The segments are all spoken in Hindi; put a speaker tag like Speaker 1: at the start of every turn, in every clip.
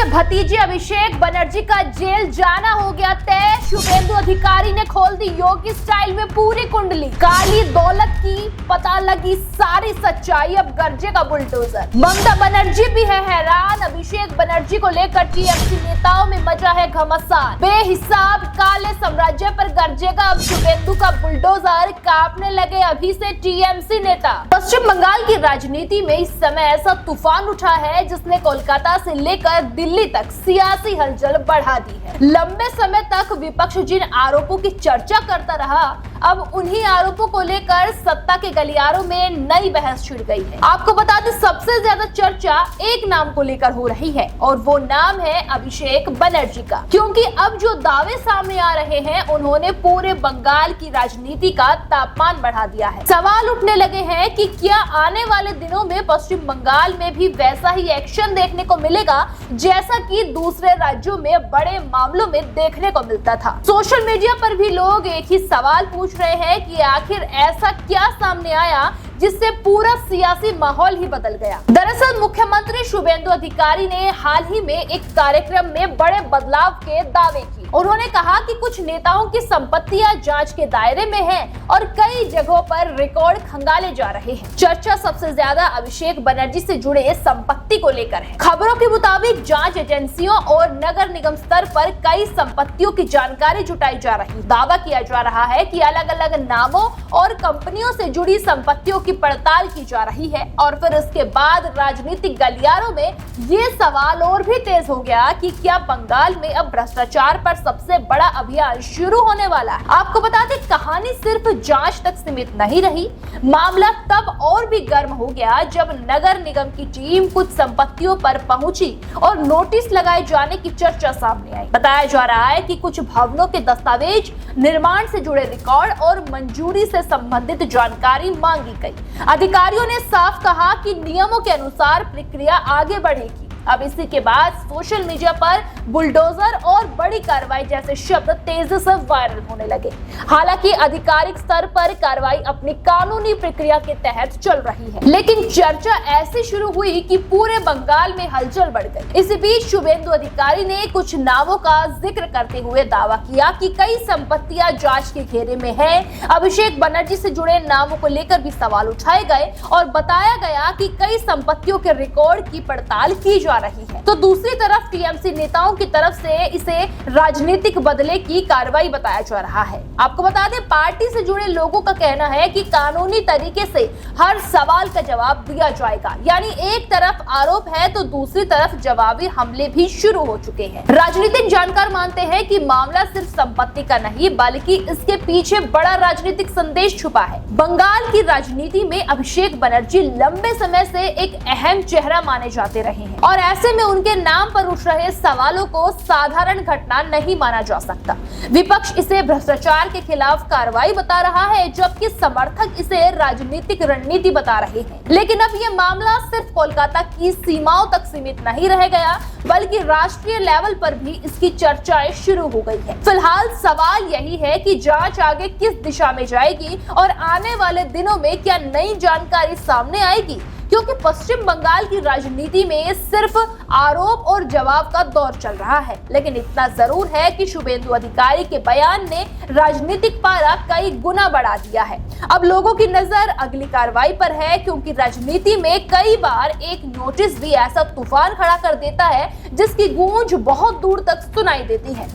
Speaker 1: भतीजे अभिषेक बनर्जी का जेल जाना हो गया तय। शुभेंदु अधिकारी ने खोल दी योगी स्टाइल में पूरी कुंडली। काली दौलत की पता लगी सारी सच्चाई, अब गरजेगा बुलडोजर। ममता बनर्जी भी है हैरान। अभिषेक बनर्जी को लेकर टीएमसी नेताओं में मचा है घमासान। बेहिसाब काले साम्राज्य पर गरजेगा अब शुभेंदु का बुलडोजर। कांपने लगे अभी से टीएमसी नेता। पश्चिम बंगाल की राजनीति में इस समय ऐसा तूफान उठा है जिसने कोलकाता से लेकर दिल्ली तक सियासी हलचल बढ़ा दी है। लंबे समय तक विपक्ष जिन आरोपों की चर्चा करता रहा, अब उन्हीं आरोपों को लेकर सत्ता के गलियारों में नई बहस छिड़ गई है। आपको बता दें, सबसे ज्यादा चर्चा एक नाम को लेकर हो रही है और वो नाम है अभिषेक बनर्जी का, क्योंकि अब जो दावे सामने आ रहे हैं उन्होंने पूरे बंगाल की राजनीति का तापमान बढ़ा दिया है। सवाल उठने लगे हैं कि क्या आने वाले दिनों में पश्चिम बंगाल में भी वैसा ही एक्शन देखने को मिलेगा जैसा कि दूसरे राज्यों में बड़े मामलों में देखने को मिलता था। सोशल मीडिया पर भी लोग एक ही सवाल पूछ रहे हैं कि आखिर ऐसा क्या सामने आया जिससे पूरा सियासी माहौल ही बदल गया। दरअसल मुख्यमंत्री शुभेंदु अधिकारी ने हाल ही में एक कार्यक्रम में बड़े बदलाव के दावे किए। उन्होंने कहा कि कुछ नेताओं की संपत्तियां जांच के दायरे में हैं और कई जगहों पर रिकॉर्ड खंगाले जा रहे हैं। चर्चा सबसे ज्यादा अभिषेक बनर्जी से जुड़े संपत्ति को लेकर है। खबरों के मुताबिक जांच एजेंसियों और नगर निगम स्तर पर कई संपत्तियों की जानकारी जुटाई जा रही। दावा किया जा रहा है कि अलग अलग नामों और कंपनियों से जुड़ी संपत्तियों की पड़ताल की जा रही है और फिर इसके बाद राजनीतिक गलियारों में ये सवाल और भी तेज हो गया कि क्या बंगाल में अब भ्रष्टाचार पर सबसे बड़ा अभियान शुरू होने वाला है। आपको बता दें, कहानी सिर्फ जांच तक सीमित नहीं रही। मामला तब और भी गर्म हो गया जब नगर निगम की टीम कुछ संपत्तियों पर पहुंची और नोटिस लगाए जाने की चर्चा सामने आई। बताया जा रहा है कि कुछ भवनों के दस्तावेज, निर्माण से जुड़े रिकॉर्ड और मंजूरी से संबंधित जानकारी मांगी गई। अधिकारियों ने साफ कहा कि नियमों के अनुसार प्रक्रिया आगे बढ़ेगी। अब इसी के बाद सोशल मीडिया पर बुलडोजर और बड़ी कार्रवाई जैसे शब्द तेजी से वायरल होने लगे। हालांकि आधिकारिक स्तर पर कार्रवाई अपनी कानूनी प्रक्रिया के तहत चल रही है, लेकिन चर्चा ऐसी शुरू हुई कि पूरे बंगाल में हलचल बढ़ गई। इसी बीच शुभेंदु अधिकारी ने कुछ नामों का जिक्र करते हुए दावा किया कि कई संपत्तियां जांच के घेरे में है। अभिषेक बनर्जी से जुड़े नामों को लेकर भी सवाल उठाए गए और बताया गया कि कई संपत्तियों के रिकॉर्ड की पड़ताल की जा रही है। तो दूसरी तरफ टीएमसी नेताओं की तरफ से इसे राजनीतिक बदले की कार्रवाई बताया जा रहा है। आपको बता दें, पार्टी से जुड़े लोगों का कहना है कि कानूनी तरीके से हर सवाल का जवाब दिया जाएगा। यानी एक तरफ आरोप है तो दूसरी तरफ जवाबी हमले भी शुरू हो चुके हैं। राजनीतिक जानकार मानते हैं कि मामला सिर्फ संपत्ति का नहीं बल्कि इसके पीछे बड़ा राजनीतिक संदेश छुपा है। बंगाल की राजनीति में अभिषेक बनर्जी लंबे समय से एक अहम चेहरा माने जाते रहे हैं और ऐसे में उनके नाम पर उठ रहे सवालों को साधारण घटना नहीं माना जा सकता। विपक्ष इसे भ्रष्टाचार के खिलाफ कार्रवाई बता रहा है, जबकि समर्थक इसे राजनीतिक रणनीति बता रहे हैं। लेकिन अब ये मामला सिर्फ कोलकाता की सीमाओं तक सीमित नहीं रह गया, बल्कि राष्ट्रीय लेवल पर भी इसकी चर्चाएं शुरू हो गई है। फिलहाल सवाल यही है कि जांच आगे किस दिशा में जाएगी और आने वाले दिनों में क्या नई जानकारी सामने आएगी, क्योंकि पश्चिम बंगाल की राजनीति में सिर्फ आरोप और जवाब का दौर चल रहा है। लेकिन इतना जरूर है कि शुभेंदु अधिकारी के बयान ने राजनीतिक पारा कई गुना बढ़ा दिया है। अब लोगों की नजर अगली कार्रवाई पर है, क्योंकि राजनीति में कई बार एक नोटिस भी ऐसा तूफान खड़ा कर देता है जिसकी गूंज बहुत दूर तक सुनाई देती है।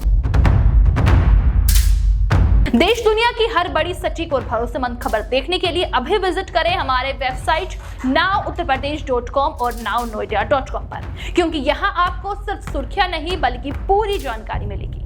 Speaker 1: देश दुनिया की हर बड़ी, सटीक और भरोसेमंद खबर देखने के लिए अभी विजिट करें हमारे वेबसाइट nowuttarpradesh.com और nownoida.com पर, क्योंकि यहाँ आपको सिर्फ सुर्खियां नहीं बल्कि पूरी जानकारी मिलेगी।